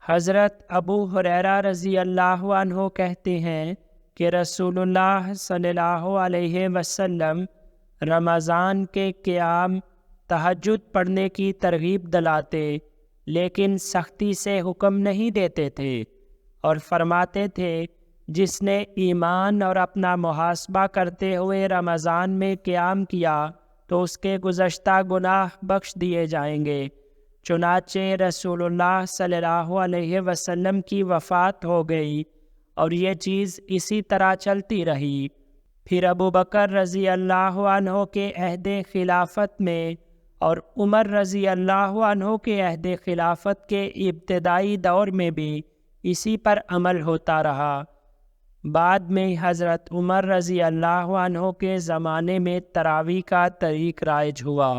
حضرت ابو ہریرہ رضی اللہ عنہ کہتے ہیں کہ رسول اللہ صلی اللہ علیہ وسلم رمضان کے قیام تہجد پڑھنے کی ترغیب دلاتے، لیکن سختی سے حکم نہیں دیتے تھے، اور فرماتے تھے جس نے ایمان اور اپنا محاسبہ کرتے ہوئے رمضان میں قیام کیا تو اس کے گزشتہ گناہ بخش دیے جائیں گے۔ چنانچہ رسول اللہ صلی اللہ علیہ وسلم کی وفات ہو گئی اور یہ چیز اسی طرح چلتی رہی۔ پھر ابو بکر رضی اللہ عنہ کے عہد خلافت میں اور عمر رضی اللہ عنہ کے عہد خلافت کے ابتدائی دور میں بھی اسی پر عمل ہوتا رہا۔ بعد میں حضرت عمر رضی اللہ عنہ کے زمانے میں تراویح کا طریق رائج ہوا۔